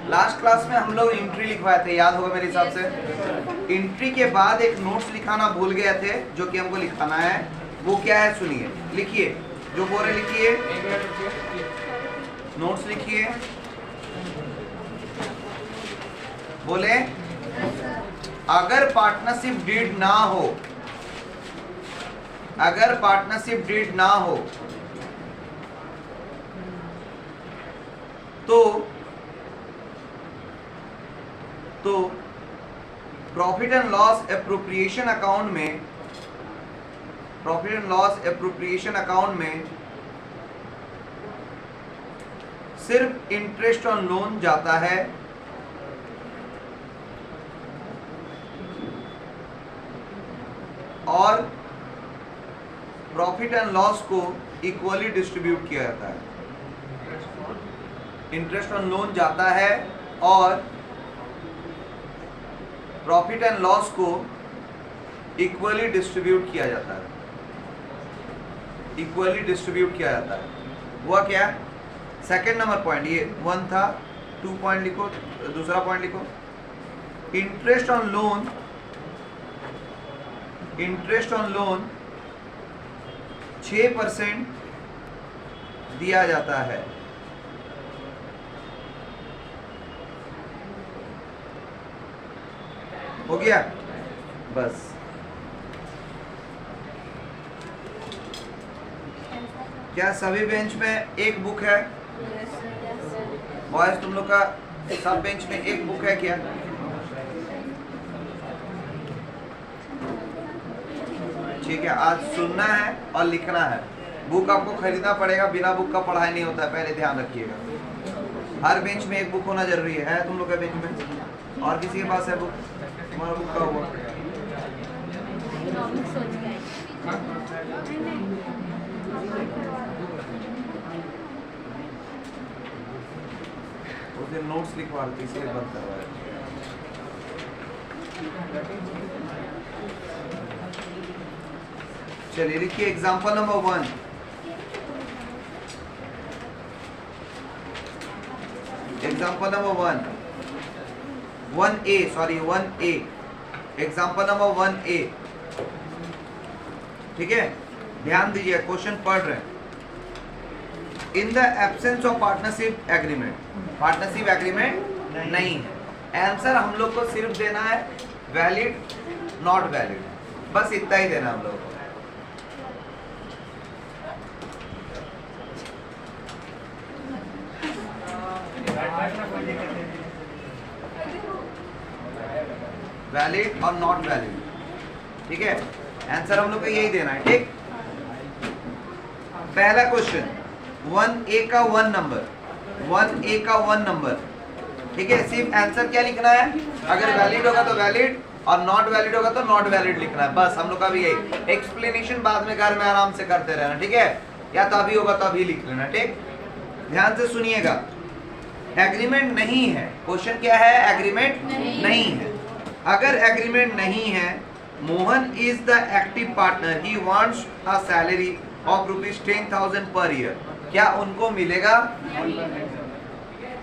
Last class में हम लोग एंट्री लिखवाए थे, याद होगा मेरे हिसाब से। एंट्री के बाद एक नोट्स लिखाना भूल गए थे, जो कि हमको लिखाना है। वो क्या है सुनिए, लिखिए, जो बोल रहे लिखिए, नोट्स लिखिए। बोले अगर पार्टनरशिप डीड ना हो, अगर पार्टनरशिप डीड ना हो तो profit and loss appropriation account में, profit and loss appropriation account में सिर्फ इंटरेस्ट ऑन लोन जाता है और प्रॉफिट एंड लॉस को इक्वली डिस्ट्रीब्यूट किया जाता है। इंटरेस्ट ऑन लोन जाता है और प्रॉफिट एंड लॉस को इक्वली डिस्ट्रीब्यूट किया जाता है, इक्वली डिस्ट्रीब्यूट किया जाता है। हुआ क्या? सेकंड नंबर पॉइंट, ये 1 था, 2 पॉइंट लिखो, दूसरा पॉइंट लिखो। Interest on loan, interest on loan 6% दिया जाता है। हो गया? बस। क्या सभी बेंच में एक बुक है? बॉयज तुम लोग का सब बेंच में एक बुक है क्या? ठीक है, आज सुनना है और लिखना है। बुक आपको खरीदना पड़ेगा, बिना बुक का पढ़ाई नहीं होता है, पहले ध्यान रखिएगा। हर बेंच में एक बुक होना जरूरी है तुम लोग के बेंच में। और किसी के पास है बुक? तुम्हारा बुक का हुआ उस दिन नोट्स लिखवा रहे थे, इसलिए बंद करवाया। चलिए लिखिए example number 1। Example number 1A, sorry 1A, example number 1A। ठीक है, ध्यान दीजिए, क्वेश्चन पढ़ रहे हैं। इन the absence of partnership agreement, partnership agreement नहीं है। आंसर हम लोग को सिर्फ देना है वैलिड, नॉट वैलिड, बस इतना ही देना हम लोग को। वैलिड और नॉट वैलिड, ठीक है। आंसर हम लोग को यही देना है, ठीक। पहला क्वेश्चन 1A का 1 नंबर, 1A का 1 नंबर, ठीक है। सिर्फ आंसर क्या लिखना है, अगर वैलिड होगा तो वैलिड और नॉट वैलिड होगा तो नॉट वैलिड लिखना है, बस। हम लोग का भी यही। एक्सप्लेनेशन बाद में घर में आराम से करते रहना, ठीक है। या तो अभी होगा तो अभी लिख लेना, ठीक। ध्यान से सुनिएगा, एग्रीमेंट नहीं है। क्वेश्चन क्या है? एग्रीमेंट नहीं है। अगर एग्रीमेंट नहीं है, Mohan is the active partner, he wants a salary of ₹10,000 per year, क्या उनको मिलेगा?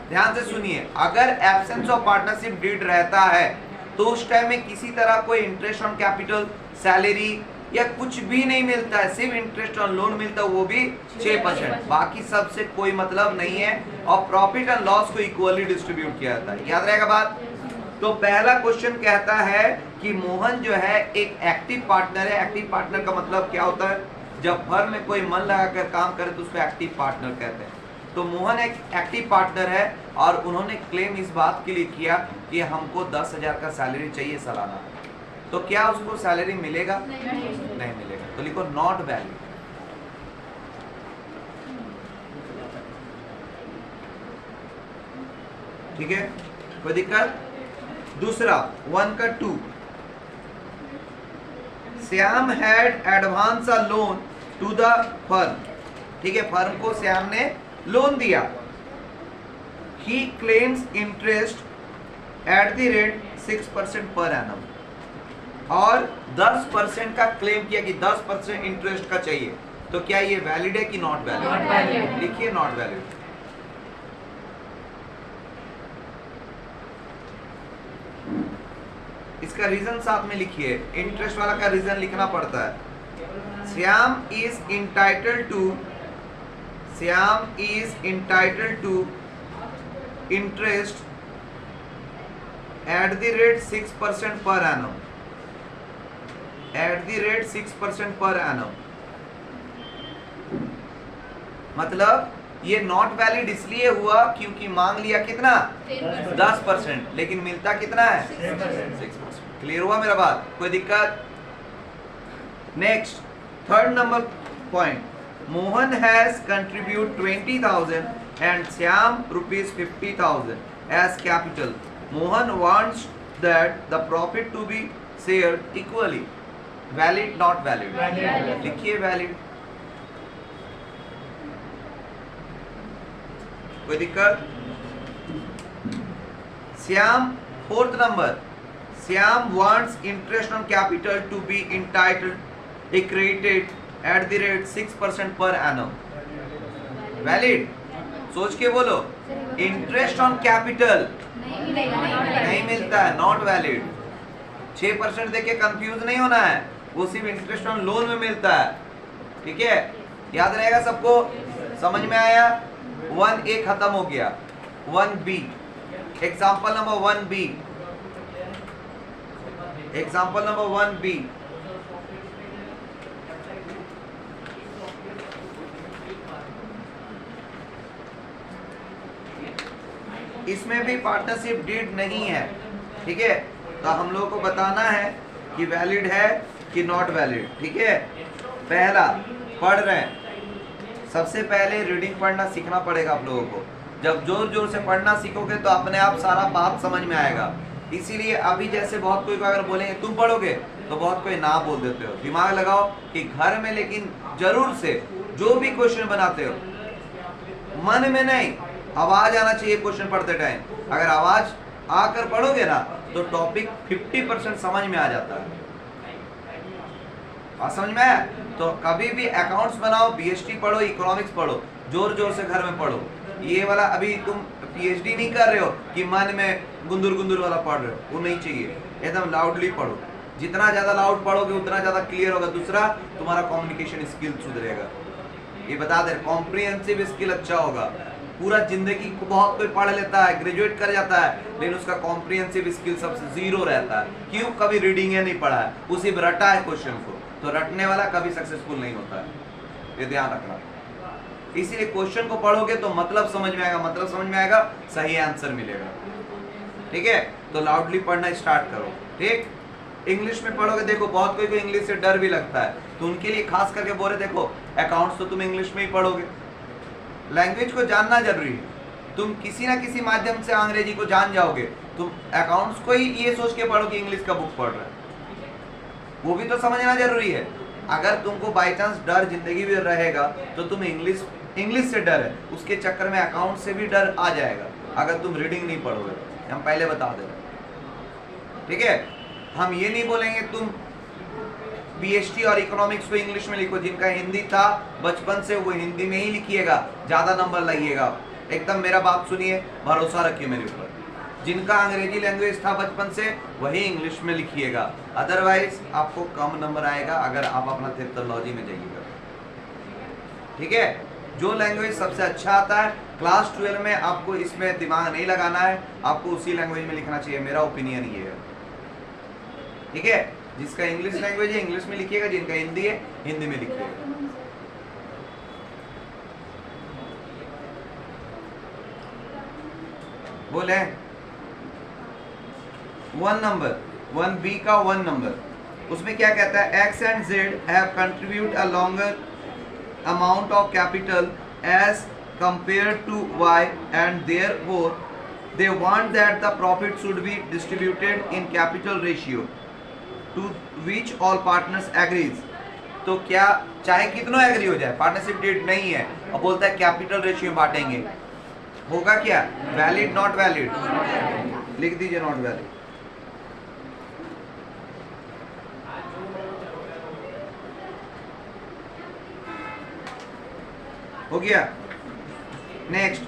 ध्यान से सुनिए, अगर एब्सेंस ऑफ पार्टनरशिप डीड रहता है तो उस टाइम में किसी तरह कोई इंटरेस्ट ऑन कैपिटल, सैलरी या कुछ भी नहीं मिलता है, सिर्फ इंटरेस्ट ऑन लोन मिलता है, वो भी 6%। बाकी सबसे कोई मतलब नहीं है और प्रॉफिट एंड लॉस को इक्वली डिस्ट्रीब्यूट किया जाता है। याद रहेगा बात। तो पहला क्वेश्चन कहता है कि मोहन जो है एक एक्टिव पार्टनर है। एक्टिव पार्टनर का मतलब क्या होता है? जब फर्म में कोई मन लगाकर काम करे तो उसको एक्टिव पार्टनर कहते हैं। तो मोहन एक एक्टिव पार्टनर है और उन्होंने क्लेम इस बात के लिए किया कि हमको 10,000 का सैलरी चाहिए सालाना। तो क्या उसको सैलरी मिलेगा? नहीं मिलेगा। तो लिखो नॉट वैलिड। ठीक है, कोई दिक्कत? दूसरा 1 का 2, Shyam had advance a loan to the firm, ठीक है। फर्म को श्याम ने लोन दिया। He claims interest at the rate 6% per annum, और 10% का क्लेम किया कि 10% इंटरेस्ट का चाहिए। तो क्या ये वैलिड है कि नॉट वैलिड? लिखिए नॉट वैलिड। इसका रीजन साथ में लिखिए, इंटरेस्ट वाला का रीजन लिखना पड़ता है। Shyam is entitled to interest at the rate 6% per annum, at the rate 6% per annum। मतलब ये नॉट वैलिड इसलिए हुआ क्योंकि मांग लिया कितना 10%, लेकिन मिलता कितना है 6%। क्लियर हुआ मेरा बात, कोई दिक्कत? Next third number point, Mohan has contribute 20,000 and Shyam ₹50,000 as capital. Mohan wants that the profit to be shared equally. Valid, not valid? Valid. लिखिए valid। कोई दिक्कत? Shyam, fourth number, Shyam wants interest on capital to be entitled accredited at the rate 6% per annum. Valid? सोच के बोलो। Interest on capital नहीं मिलता है, not valid. 6% देके कंफ्यूज नहीं होना है, वो सिर्फ इंटरेस्ट ऑन लोन में मिलता है। ठीक है, याद रहेगा सबको? समझ में आया? 1A खत्म हो गया। 1B, example number 1B, example number 1B। इसमें भी पार्टनरशिप डीड नहीं है। ठीक है, तो हम लोगों को बताना है कि वैलिड है कि नॉट वैलिड। ठीक है, पहला पढ़ रहे हैं, सबसे पहले रीडिंग पढ़ना सीखना पड़ेगा आप लोगों को। जब जोर जोर से पढ़ना सीखोगे तो अपने आप सारा बात समझ में आएगा। इसीलिए अभी जैसे बहुत कोई अगर बोलेंगे तुम पढ़ोगे तो बहुत कोई ना बोल देते हो। दिमाग लगाओ कि घर में लेकिन जरूर से जो भी क्वेश्चन बनाते हो मन में नहीं, आवाज आना चाहिए क्वेश्चन पढ़ते टाइम। अगर आवाज आकर पढ़ोगे ना तो टॉपिक 50% समझ में आ जाता है। और समझ में आया? तो कभी भी अकाउंट्स बनाओ, बीएसटी पढ़ो, इकोनॉमिक्स पढ़ो, जोर जोर से घर में पढ़ो। ये वाला अभी तुम पीएचडी नहीं कर रहे हो कि मन में गुंदुर गुंदुर वाला पढ़ रहे हो, वो नहीं चाहिए। एकदम लाउडली पढ़ो, जितना ज्यादा लाउड पढ़ोगे उतना ज्यादा क्लियर होगा। दूसरा, तुम्हारा कम्युनिकेशन स्किल सुधरेगा। ये बता दे, कॉम्प्रिहेंसिव स्किल अच्छा होगा। पूरा जिंदगी को बहुत कोई पढ़ लेता है, ग्रेजुएट कर जाता है, लेकिन उसका कॉम्प्रिहेंसिव स्किल सबसे जीरो रहता है। क्यों? कभी रीडिंग नहीं पढ़ा है, उसी रटा है क्वेश्चन को। तो रटने वाला कभी सक्सेसफुल नहीं होता है, ये ध्यान रखना। इसीलिए क्वेश्चन को पढ़ोगे तो मतलब समझ में आएगा, मतलब समझ में आएगा, सही आंसर मिलेगा। ठीक है, तो लाउडली पढ़ना स्टार्ट करो। ठीक, इंग्लिश में पढ़ोगे, देखो बहुत कोई को इंग्लिश से डर भी लगता है, तो उनके लिए खास करके बोल रहे, देखो अकाउंट्स तो तुम इंग्लिश में ही पढ़ोगे, लैंग्वेज को जानना जरूरी है। तुम किसी ना किसी माध्यम से अंग्रेजी को जान जाओगे, तुम अकाउंट्स को ही ये सोच के पढ़ो कि इंग्लिश का बुक पढ़ रहे हैं, वो भी तो समझना जरूरी है। अगर तुमको बाई चांस डर जिंदगी में रहेगा तो तुम इंग्लिश से डर है, उसके चक्कर में अकाउंट से भी डर आ जाएगा अगर तुम रीडिंग नहीं पढ़ोगे। हम पहले बता दे रहे। ठीक है, हम ये नहीं बोलेंगे तुम बीएसटी और इकोनॉमिक्स को इंग्लिश में लिखो। जिनका हिंदी था बचपन से वो हिंदी में ही लिखिएगा, ज्यादा नंबर लाइएगा। एकदम मेरा बात सुनिए, भरोसा रखिए मेरे ऊपर। जिनका अंग्रेजी लैंग्वेज था बचपन से वही इंग्लिश में लिखिएगा, अदरवाइज आपको कम नंबर आएगा अगर आप अपना थियोलॉजी में जाइएगा। ठीक है, जो लैंग्वेज सबसे अच्छा आता है क्लास 12 में आपको इसमें दिमाग नहीं लगाना है, आपको उसी लैंग्वेज में लिखना चाहिए। मेरा ओपिनियन ये है। ठीक है, जिसका इंग्लिश लैंग्वेज है इंग्लिश में लिखिएगा, जिनका हिंदी है हिंदी में लिखिएगा। बोले 1 नंबर 1B का 1 नंबर, उसमें क्या कहता है? X and Z have contribute a longer amount of capital as compared to Y and therefore they want that the profit should be distributed in capital ratio to which all partners agrees। तो क्या चाहे कितना agree हो जाए, partnership deed नहीं है और बोलता है कैपिटल रेशियो बांटेंगे, होगा क्या? Valid not valid? लिख दीजिए नॉट वैलिड। हो गया। नेक्स्ट,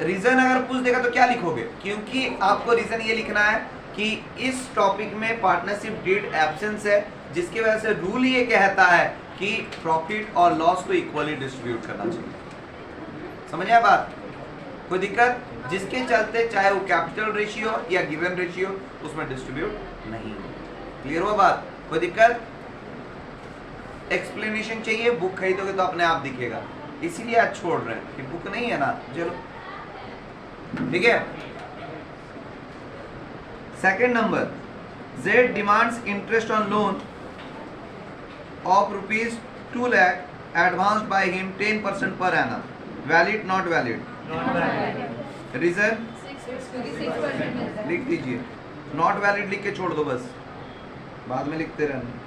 रीजन अगर पूछ देगा तो क्या लिखोगे? क्योंकि आपको रीजन ये लिखना है कि इस टॉपिक में पार्टनरशिप डीड एब्सेंस है, जिसकी वजह से रूल ये कहता है कि प्रॉफिट और लॉस को इक्वली डिस्ट्रीब्यूट करना चाहिए। समझ आया बात? कोई दिक्कत? जिसके चलते चाहे वो कैपिटल रेशियो या गिवन रेशियो उसमें डिस्ट्रीब्यूट नहीं हो। क्लियर हुआ बात? कोई दिक्कत? एक्सप्लेनेशन चाहिए? बुक खरीदोगे तो अपने आप दिखेगा, इसीलिए आज छोड़ रहे हैं कि बुक नहीं है ना। चलो ठीक है। Second number, Z demands interest on loan of rupees 2 lakh advanced by him 10% per annum. Valid, not valid? Not valid. Reason? 6% लिख दीजिए। नॉट वैलिड लिख के छोड़ दो, बस बाद में लिखते रहना।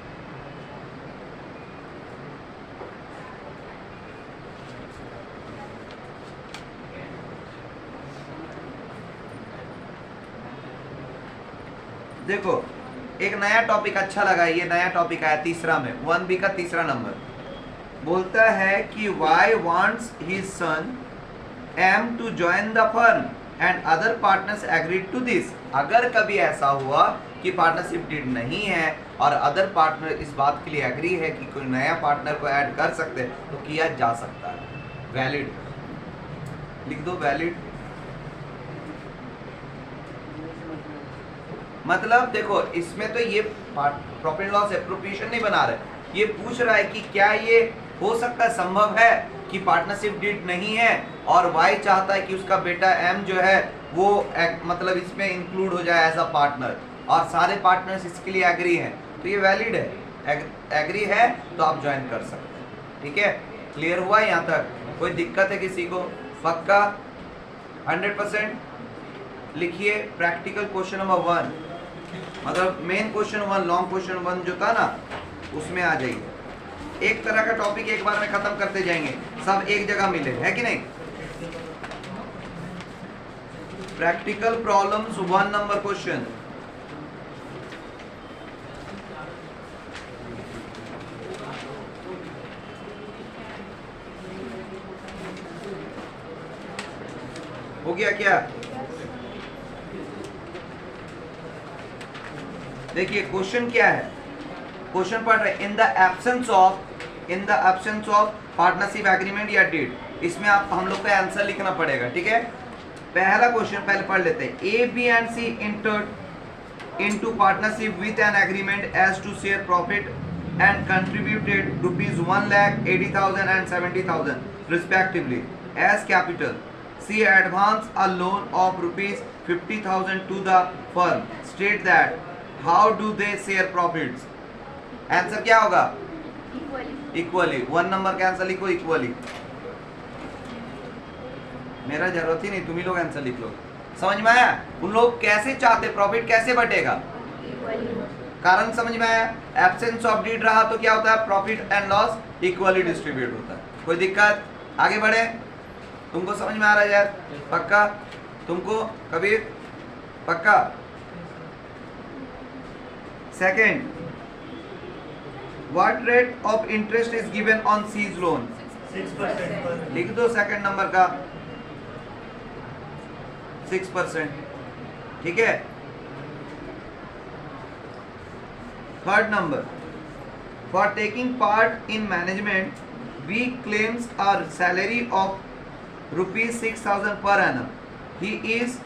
देखो एक नया टॉपिक अच्छा लगा, ये नया टॉपिक आया तीसरा में, 1B का तीसरा नंबर बोलता है कि Y wants his son M to join the firm and other partners agreed to this। अगर कभी ऐसा हुआ कि पार्टनरशिप डीड नहीं है और अदर पार्टनर इस बात के लिए एग्री है कि कोई नया पार्टनर को ऐड कर सकते हैं तो किया जा सकता है। वैलिड लिख दो, वैलिड। मतलब देखो इसमें तो ये प्रॉफिट एंड लॉस एप्रोप्रिएशन नहीं बना रहे, ये पूछ रहा है कि क्या ये हो सकता है, संभव है कि पार्टनरशिप डीड नहीं है और वाई चाहता है कि उसका बेटा एम जो है वो मतलब इसमें इंक्लूड हो जाए एज अ पार्टनर और सारे पार्टनर्स इसके लिए एग्री हैं, तो ये वैलिड है। एग्री है तो आप ज्वाइन कर सकते हैं। ठीक है, क्लियर हुआ यहाँ तक? कोई दिक्कत है किसी को? पक्का 100%? लिखिए प्रैक्टिकल क्वेश्चन नंबर 1, मतलब मेन क्वेश्चन 1, लॉन्ग क्वेश्चन 1 जो था ना उसमें आ जाइए। एक तरह का टॉपिक एक बार में खत्म करते जाएंगे, सब एक जगह मिले, है कि नहीं? Practical problems 1 number question. हो गया क्या? देखिए क्वेश्चन क्या है, क्वेश्चन पढ़ रहे इन the absence of partnership agreement या डीड। इसमें आप हम लोग को आंसर लिखना पड़ेगा। ठीक है, पहला क्वेश्चन पहले पढ़ लेते हैं। A B and C entered into partnership with an agreement as to share profit and contributed rupees 1,80,000 and 70,000 respectively as capital. C advanced a loan of rupees 50,000 to the firm. State that how do they share profits? Answer क्या होगा? Equally. 1 number का answer लिखो equally. मेरा जरूरत ही नहीं, तुम ही लोग answer लिख लो। समझ में आया? उन लोग कैसे चाहते, प्रॉफिट कैसे बटेगा? कारण समझ में आया? एब्सेंस ऑफ डीड रहा तो क्या होता है? Profit and loss equally distribute होता है। कोई दिक्कत? आगे बढ़े। तुमको समझ में आ रहा है यार? पक्का? तुमको कबीर पक्का? Second, what rate of interest is given on C's loan? 6%। लिख दो सेकेंड नंबर का 6%। ठीक है। Third number, for taking part in management we claims are salary of rupees 6,000 per annum, he is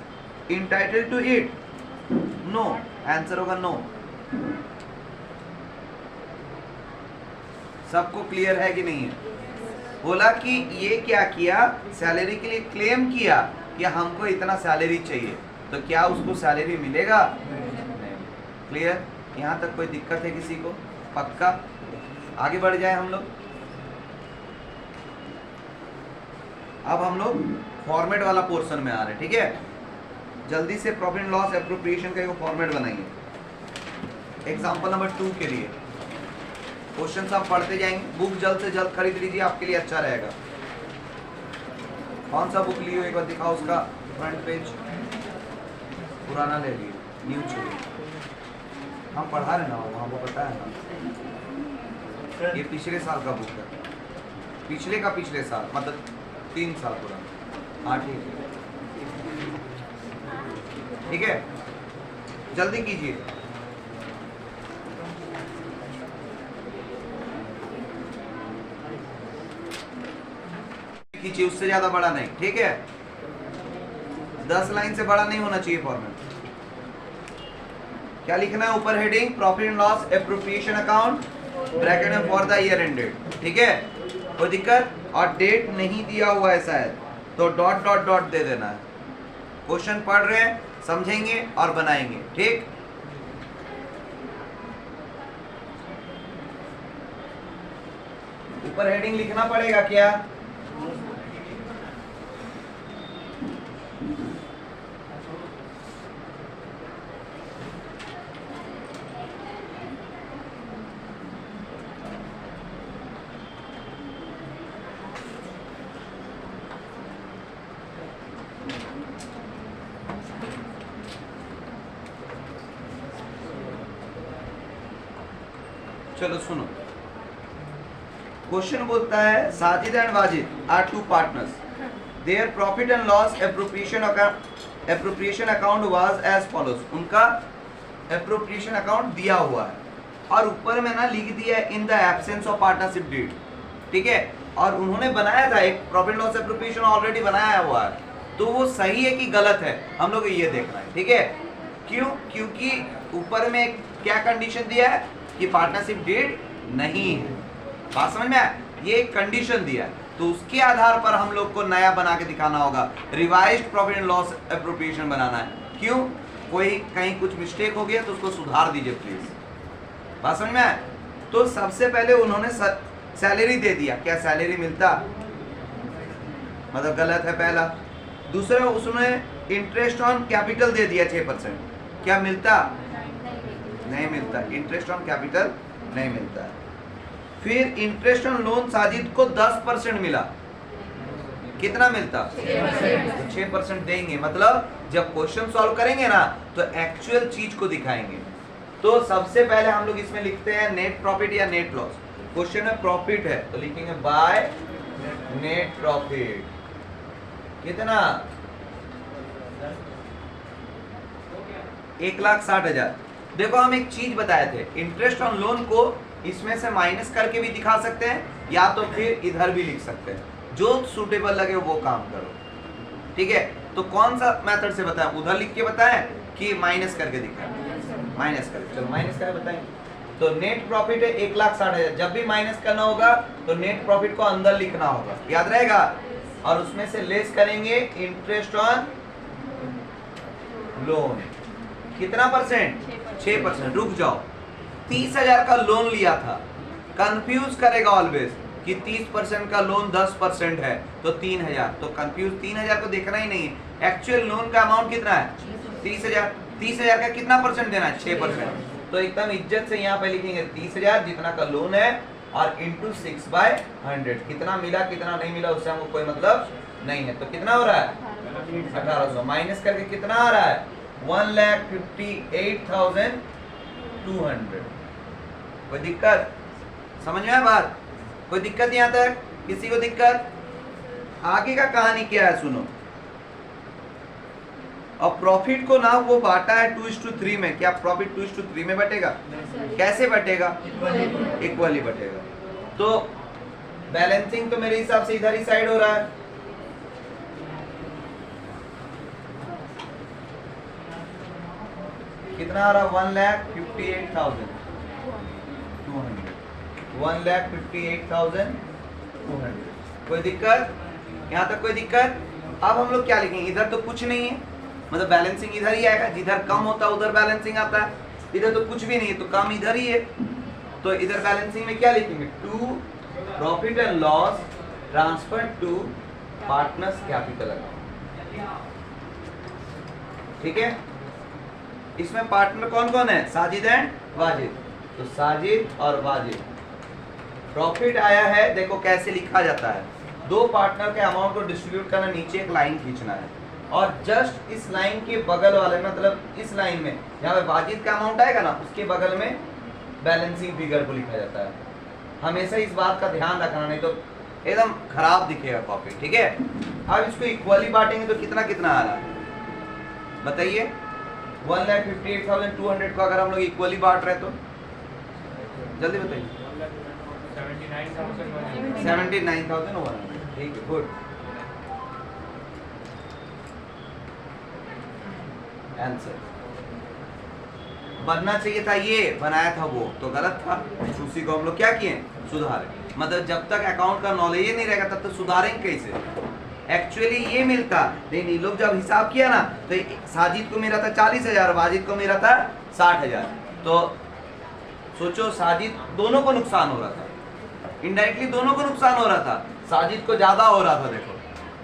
entitled to it? No. Answer होगा no. सबको clear है कि नहीं है? बोला कि ये क्या किया, सैलरी के लिए क्लेम किया कि हमको इतना सैलरी चाहिए, तो क्या उसको सैलरी मिलेगा? नहीं। क्लियर? यहाँ तक कोई दिक्कत है किसी को? पक्का? आगे बढ़ जाए हम लोग। अब हम लोग फॉर्मेट वाला पोर्शन में आ रहे हैं। ठीक है, जल्दी से प्रॉफिट एंड लॉस एप्रोप्रिएशन का एक फॉर्मेट बनाइए एग्जांपल नंबर 2 के लिए। क्वेश्चन आप पढ़ते जाएंगे। बुक जल्द से जल्द खरीद लीजिए, आपके लिए अच्छा रहेगा। कौन सा बुक लिए हो एक बार दिखाओ, उसका फ्रंट पेज। पुराना ले लिए, न्यू चाहिए। हम पढ़ा रहे ना, हमको पता है ना। ये पिछले साल का बुक है, पिछले का पिछले साल, मतलब 3 साल पुराना। हाँ ठीक है, ठीक है। जल्दी कीजिए। कीजिए, उससे ज्यादा बड़ा नहीं, ठीक है? 10 लाइन से बड़ा नहीं होना चाहिए फॉर्मेट। क्या लिखना है ऊपर heading? Profit and loss appropriation account bracket में फॉर द ईयर एंडेड, ठीक है? कोई दिक्कत? और डेट नहीं दिया हुआ है शायद, तो डॉट डॉट डॉट दे देना है। क्वेश्चन पढ़ रहे हैं, समझेंगे और बनाएंगे, ठीक? ऊपर हेडिंग लिखना पड़ेगा क्या? चलो सुनो, क्वेश्चन बोलता है Sajid and Wajid are two partners, their profit and loss appropriation account was as follows. उनका एप्रोप्रिएशन अकाउंट दिया हुआ है और ऊपर में ना लिख दिया है in the absence of partnership deed, ठीक है? और उन्होंने बनाया था एक प्रॉफिट लॉस एप्रोप्रिएशन ऑलरेडी बनाया हुआ है, तो वो सही है कि गलत है हम लोग ये देखना है, ठीक है? क्यों? क्योंकि ऊपर में क्या कंडीशन दिया है कि पार्टनरशिप डीड नहीं है। बात समझ में आया? ये एक कंडीशन दिया है, तो उसके आधार पर हम लोग को नया बना के दिखाना होगा, revised profit and loss appropriation बनाना है। क्यों? कोई कहीं कुछ मिस्टेक हो गया तो उसको सुधार दीजिए प्लीज। बात समझ में आया? तो सबसे पहले उन्होंने सैलरी दे दिया, क्या सैलरी मिलता? मतलब गलत है पहला। दूसरा, उसने इंटरेस्ट ऑन कैपिटल दे दिया 6%, क्या मिलता? नहीं मिलता, इंटरेस्ट ऑन कैपिटल नहीं मिलता। फिर इंटरेस्ट ऑन लोन साजिद को 10% मिला, कितना मिलता? 6% देंगे, मतलब जब क्वेश्चन सॉल्व करेंगे ना तो एक्चुअल चीज को दिखाएंगे। तो सबसे पहले हम लोग इसमें लिखते हैं नेट प्रॉफिट या नेट लॉस। क्वेश्चन में प्रॉफिट है तो लिखेंगे बाय नेट प्रॉफिट, कितना? 1,60,000। देखो हम एक चीज बताए थे, इंटरेस्ट ऑन लोन को इसमें से माइनस करके भी दिखा सकते हैं या तो फिर इधर भी लिख सकते हैं, जो सूटेबल लगे वो काम करो, ठीक है? तो कौन सा मेथड से बताएं? उधर लिख के बताएं कि माइनस करके दिखाएं? माइनस करके, चलो माइनस करके बताएं। तो नेट प्रॉफिट है 1,60,000, जब भी माइनस करना होगा तो नेट प्रॉफिट को अंदर लिखना होगा, याद रहेगा? और उसमें से लेस करेंगे इंटरेस्ट ऑन लोन, कितना परसेंट? 6%। रुक जाओ, 30,000 का लोन लिया था, कंफ्यूज करेगा ऑलवेज कि 30% का लोन 10% है तो 3,000, तो कंफ्यूज 3,000 को देखना ही नहीं है। एक्चुअल लोन का अमाउंट कितना है? 30,000। 30,000 का कितना परसेंट देना है? 6%। तो एकदम इज्जत से यहाँ पे लिखेंगे 30,000 जितना का लोन है और इंटू 6/100, कितना मिला कितना नहीं मिला उससे हमको कोई मतलब नहीं है। तो कितना हो रहा है? 1,800। माइनस करके कितना आ रहा है? 1,58,200। कोई दिक्कत? समझ में आया बात? कोई दिक्कत यहाँ तक? किसी को दिक्कत? आगे का कहानी क्या है सुनो। और प्रॉफिट को ना वो बांटा है 2:3 में, क्या प्रॉफिट 2:3 में बटेगा? कैसे बटेगा? इक्वली बटेगा। तो बैलेंसिंग तो मेरे हिसाब से इधर ही साइड हो रहा है, कितना आ रहा? 1,58,200। 1,58,200। कोई दिक्कत? यहाँ तक कोई दिक्कत? अब हम लोग क्या लिखेंगे? इधर तो कुछ नहीं है, मतलब बैलेंसिंग इधर ही आएगा, जिधर कम होता है उधर बैलेंसिंग आता है, इधर तो कुछ भी नहीं है तो कम इधर ही है। तो इधर बैलेंसिंग में क्या लिखेंगे? To profit and loss transfer to partners capital account, ठीक है? इसमें पार्टनर कौन कौन है? साजिद एंड वाजिद। तो साजिद और वाजिद, प्रॉफिट आया है, देखो कैसे लिखा जाता है। दो पार्टनर के अमाउंट को डिस्ट्रीब्यूट करना, नीचे एक लाइन खींचना है और जस्ट इस लाइन के बगल वाले, मतलब इस लाइन में यहाँ पे वाजिद का अमाउंट आएगा ना, उसके बगल में बैलेंसिंग फिगर को लिखा जाता है। हमेशा इस बात का ध्यान रखना, नहीं तो एकदम खराब दिखेगा कॉपी, ठीक है? अब इसको इक्वली बांटेंगे तो कितना कितना आ रहा है बताइए? 1,58,200 को अगर हम लोग इक्वली बांट रहे तो जल्दी बताइए 79,100। ठीक है, गुड आंसर। बनना चाहिए था ये, बनाया था वो, तो गलत था। उसी को हम लोग क्या किए, सुधारे। मतलब जब तक अकाउंट का नॉलेज ही नहीं रहेगा तब तक सुधारेंगे कैसे। एक्चुअली ये मिलता, लेकिन ये लोग जब हिसाब किया ना तो साजिद को मिला था 40,000, वाजिद को मिला था 60,000। तो सोचो साजिद, दोनों को नुकसान हो रहा था, इनडायरेक्टली दोनों को नुकसान हो रहा था, साजिद को ज्यादा हो रहा था। देखो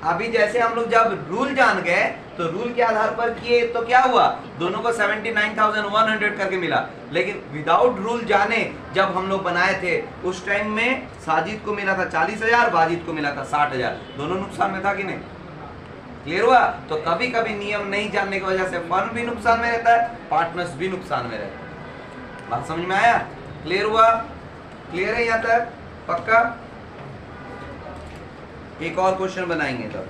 अभी जैसे हम लोग जब रूल जान गए तो रूल के आधार पर किए तो क्या हुआ, दोनों को 79,100 करके मिला। लेकिन विदाउट रूल जाने जब हम लोग बनाए थे उस टाइम में साजिद को मिला था 40,000, वाजिद को मिला था 60,000, दोनों नुकसान में था कि नहीं। क्लियर हुआ। तो कभी कभी नियम नहीं जानने की वजह से फर्म भी नुकसान में रहता है, पार्टनर्स भी नुकसान में रहता है। बात समझ में आया, क्लियर हुआ, क्लियर है यहाँ तक, पक्का। एक और क्वेश्चन बनाएंगे तब,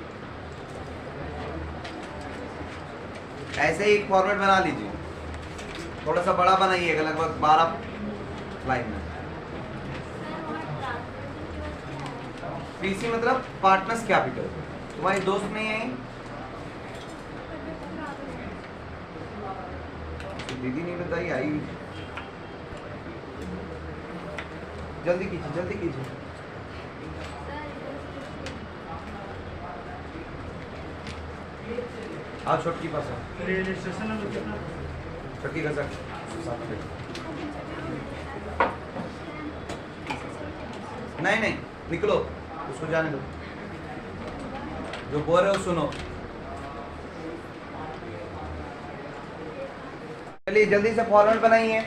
ऐसे ही एक फॉर्मेट बना लीजिए, थोड़ा सा बड़ा बनाइएगा, लगभग 12 लाइन में। पीसी मतलब पार्टनर्स कैपिटल। तुम्हारी दोस्त नहीं है, दीदी नहीं बताई, आई जल्दी कीजिए, जल्दी कीजिए। आप छोटकी पास रजिस्ट्रेशन नंबर कितना, छोटकी का सर नहीं नहीं निकलो, उसको जाने दो, जो बोल रहे हो सुनो। चलिए जल्दी से फॉर्मेट बनाइए,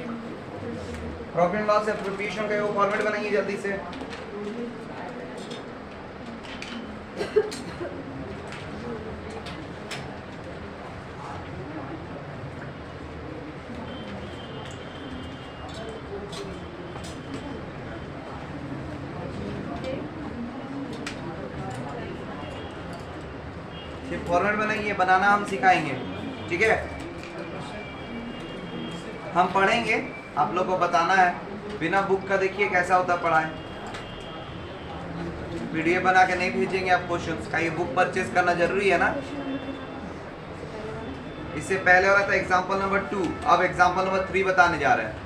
प्रॉफिट एंड लॉस एप्रोप्रिएशन का वो फॉर्मेट बनाइए जल्दी से। फॉर्मेट बनाइए, बनाना हम सिखाएंगे, ठीक है। हम पढ़ेंगे, आप लोग को बताना है, बिना बुक का देखिए कैसा होता पढ़ाएं। पीडीएफ बना के नहीं भेजेंगे आप क्वेश्चंस का, ये बुक परचेज करना जरूरी है ना। इससे पहले हो रहा था एग्जाम्पल नंबर 2, अब एग्जाम्पल नंबर 3 बताने जा रहे हैं।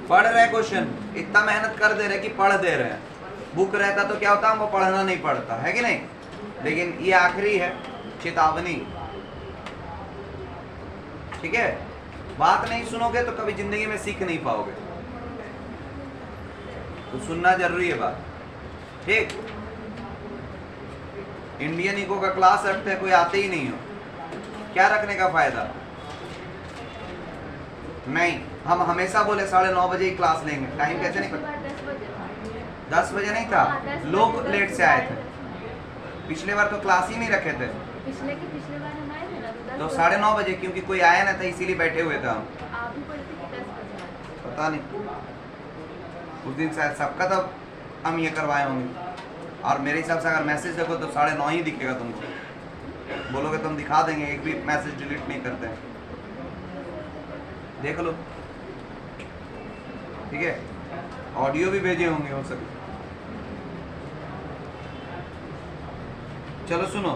पढ़ रहे क्वेश्चन, इतना मेहनत कर दे रहे कि पढ़ दे रहे हैं। बुक रहता तो क्या होता, हमको पढ़ना नहीं पड़ता है कि नहीं। लेकिन ये आखिरी है, चेतावनी, ठीक है। बात नहीं सुनोगे तो कभी जिंदगी में सीख नहीं पाओगे, तो सुनना जरूरी है बात, ठीक। इंडियन इको का क्लास रखते हैं, कोई आते ही नहीं हो, क्या रखने का फायदा। नहीं, हम हमेशा बोले 9:30 बजे ही क्लास लेंगे, टाइम कैसे नहीं पता। 10 बजे नहीं था, लोग लेट से आए थे, पिछले बार तो क्लास ही नहीं रखे थे। पिछले बार हम आए थे ना तो 9:30 बजे, क्योंकि कोई आया ना था इसीलिए बैठे हुए थे हम। आप भी पढ़ते थे 10 बजे। पता नहीं, उस दिन शायद सबका तब हम ये करवाए होंगे। और मेरे हिसाब से अगर मैसेज देखो तो 9:30 ही दिखेगा तुमको, बोलोगे तो हम दिखा देंगे, एक भी मैसेज डिलीट नहीं करते हैं, देख लो, ठीक है। ऑडियो भी भेजे होंगे हो सके। चलो सुनो,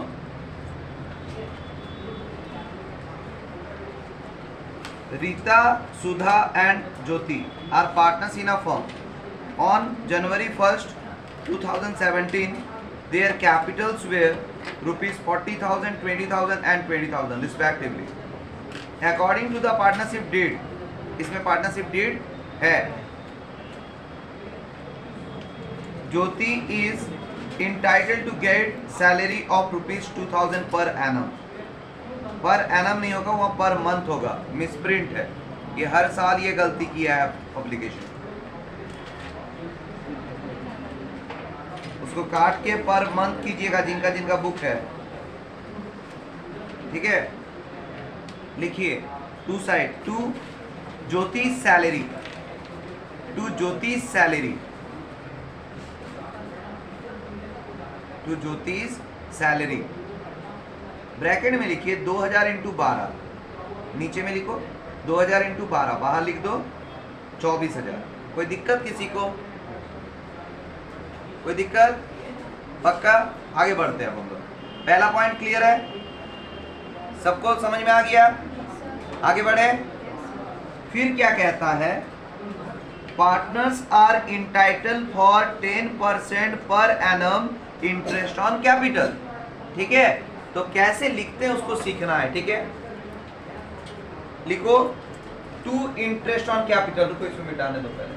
Rita, Sudha and Jyoti are partners in a firm on January 1st, 2017. Their capitals were ₹40,000, 20,000 and 20,000 respectively. According to the partnership deed, इसमें पार्टनरशिप डीड है, Jyoti is entitled to get salary of ₹2,000 per annum. पर एनम नहीं होगा, वहाँ पर मंथ होगा, misprint है ये, हर साल ये गलती किया है पब्लिकेशन, उसको काट के पर मंथ कीजिएगा जिनका जिनका बुक है, ठीक है। लिखिए to side, to Jyoti salary, to Jyoti salary to Jyotish salary, bracket में लिखिए 2000 इंटू 12, नीचे में लिखो 2000 इंटू 12, बाहर लिख दो 24,000। कोई दिक्कत किसी को? कोई दिक्कत? पक्का? आगे बढ़ते हैं अब हम लोग। पहला पॉइंट क्लियर है, सबको समझ में आ गया? आगे बढ़े। फिर क्या कहता है, partners are entitle for 10% per annum interest on capital. ठीक है, तो कैसे लिखते हैं उसको सीखना है। ठीक है, लिखो टू इंटरेस्ट ऑन कैपिटल। रुको इसमें मिटाने दो पहले।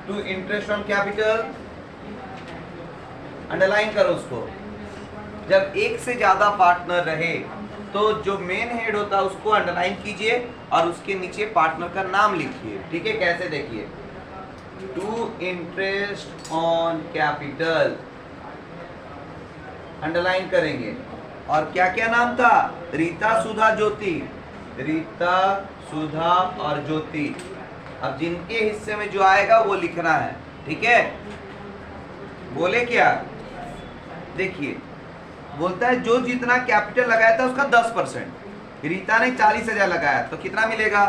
To interest on capital, underline करो उसको। जब एक से ज्यादा पार्टनर रहे तो जो मेन हेड होता है उसको अंडरलाइन कीजिए और उसके नीचे पार्टनर का नाम लिखिए। ठीक है, कैसे देखिए, to interest on capital underline करेंगे। और क्या क्या नाम था? रीता, सुधा, ज्योति। रीता, सुधा और ज्योति। अब जिनके हिस्से में जो आएगा वो लिखना है। ठीक है, बोले क्या? देखिए, बोलता है जो जितना कैपिटल लगाया था उसका 10%। रीता ने 40,000 लगाया तो कितना मिलेगा?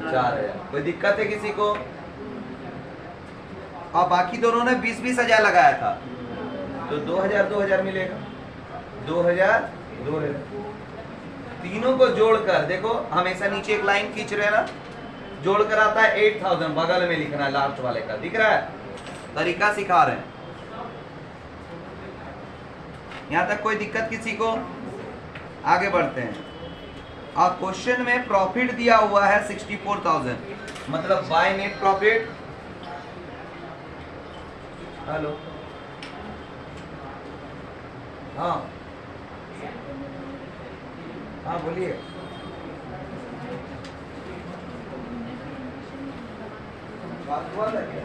4,000। कोई दिक्कत है किसी को? और बाकी दोनों ने 20,000 लगाया था तो 2,000 मिलेगा। 2,000 तीनों को जोड़कर देखो, हमेशा नीचे एक लाइन खींच रहे हैं ना, जोड़कर आता है 8,000, बगल में लिखना है लास्ट वाले का। दिख रहा है? तरीका सिखा रहे हैं। यहां तक कोई दिक्कत किसी को? आगे बढ़ते हैं। और क्वेश्चन में प्रॉफिट दिया हुआ है 64,000, मतलब बाय नेट प्रॉफिट। हेलो, हाँ हाँ बोलिए। बात हुआ था क्या?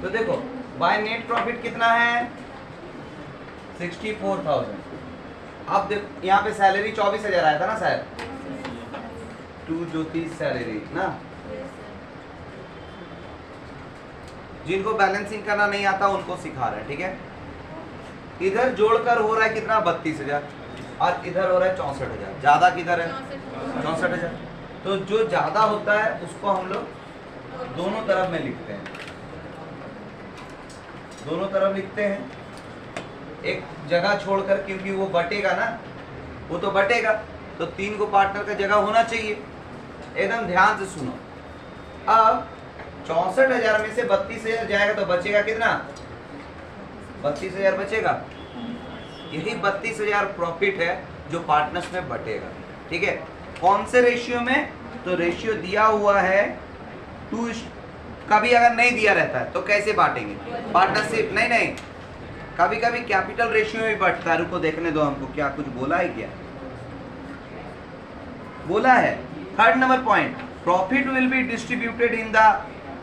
तो देखो बाय नेट प्रॉफिट कितना है? 64,000। अब देखो यहाँ पे सैलरी 24,000 आया था ना शायद, टू ज्योतिष सैलरी ना। जिनको बैलेंसिंग करना नहीं आता उनको सिखा रहे हैं। ठीक है, इधर जोड़कर हो रहा है कितना? 32,000 और इधर हो रहा है 64,000। ज्यादा किधर है? 64,000। तो जो ज्यादा होता है उसको हम लोग दोनों तरफ में लिखते हैं, दोनों तरफ लिखते हैं, एक जगह छोड़कर, क्योंकि वो बटेगा ना, वो तो बटेगा, तो 3 को पार्टनर का जगह होना चाहिए। एकदम ध्यान से सुनो। अब 64,000 में से 32,000 जाएगा तो बचेगा कितना? 32,000 बचेगा। यही 32,000 प्रॉफिट है जो पार्टनर्स में बटेगा। ठीक है, कौन से रेशियो में? तो रेशियो दिया हुआ है 2। कभी अगर नहीं दिया रहता है तो कैसे बांटेंगे? पार्टनरशिप नहीं, कभी कभी कैपिटल रेशियो में बढ़ता है। रुको देखने दो हमको, क्या कुछ बोला है? क्या बोला है? Third number point, profit will be distributed in the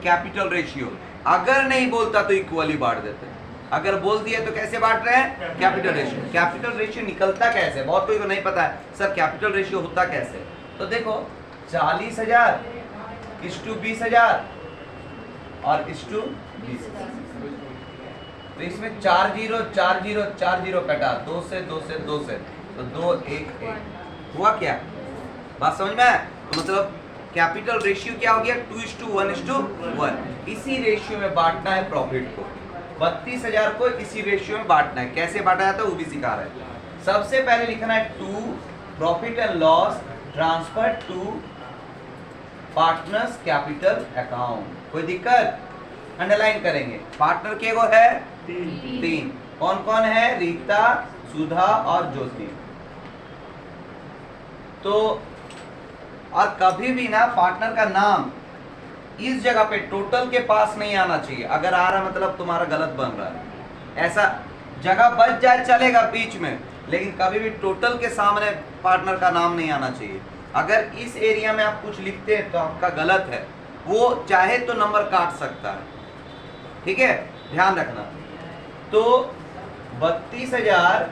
capital ratio. अगर नहीं बोलता तो इक्वली बांट देते हैं, अगर बोल दिया तो कैसे बांट रहे हैं? Capital ratio. कैपिटल रेशियो निकलता कैसे? बहुत कोई को नहीं पता है सर कैपिटल रेशियो होता कैसे। तो देखो 40,000 इस टू 20,000 और इस टू 20। तो इसमें 4 0 कटा, 2 से 2 से 2 से, तो 2 1 1 हुआ। क्या बात समझ में आया? तो मतलब कैपिटल रेशियो क्या हो गया? 2:1:1। इसी रेशियो में बांटना है प्रॉफिट को। 32,000 को इसी रेशियो में बांटना है। कैसे बांटा जाता है वो भी सिखा रहे हैं। सबसे पहले लिखना है to profit and loss transfer to partners capital account. कोई दिक्कत? अंडरलाइन करेंगे। पार्टनर के गो है 3। कौन कौन है? रीता, सुधा और ज्योति। तो और कभी भी ना पार्टनर का नाम इस जगह पे टोटल के पास नहीं आना चाहिए। अगर आ रहा मतलब तुम्हारा गलत बन रहा है। ऐसा जगह बच जाए चलेगा बीच में, लेकिन कभी भी टोटल के सामने पार्टनर का नाम नहीं आना चाहिए। अगर इस एरिया में आप कुछ लिखते हैं तो आपका गलत है, वो चाहे तो नंबर काट सकता है। ठीक है, ध्यान रखना। तो 32,000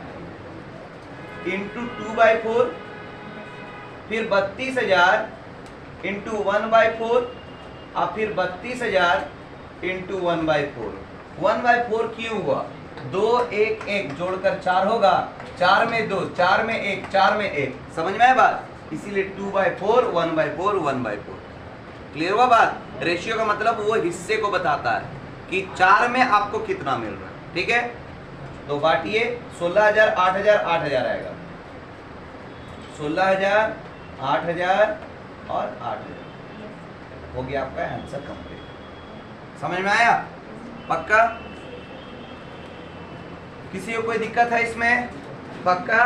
इंटू 2/4, फिर 32,000 इंटू 1/4 और फिर 32,000 इंटू 1/4। 1/4 क्यों हुआ? 2 1 1 जोड़कर 4 होगा, 4 में 2, 4 में 1, 4 में 1। समझ में आया बात? इसीलिए 2/4 1/4 1/4। क्लियर हुआ बात? रेशियो का मतलब वो हिस्से को बताता है कि 4 में आपको कितना मिल रहा है। ठीक है, तो बांटिए। 16,000 8,000 8,000 आएगा। 16,000 8,000 और 8,000 हो गया आपका आंसर कंप्लीट। समझ में आया? पक्का? किसी को कोई दिक्कत है इसमें? पक्का?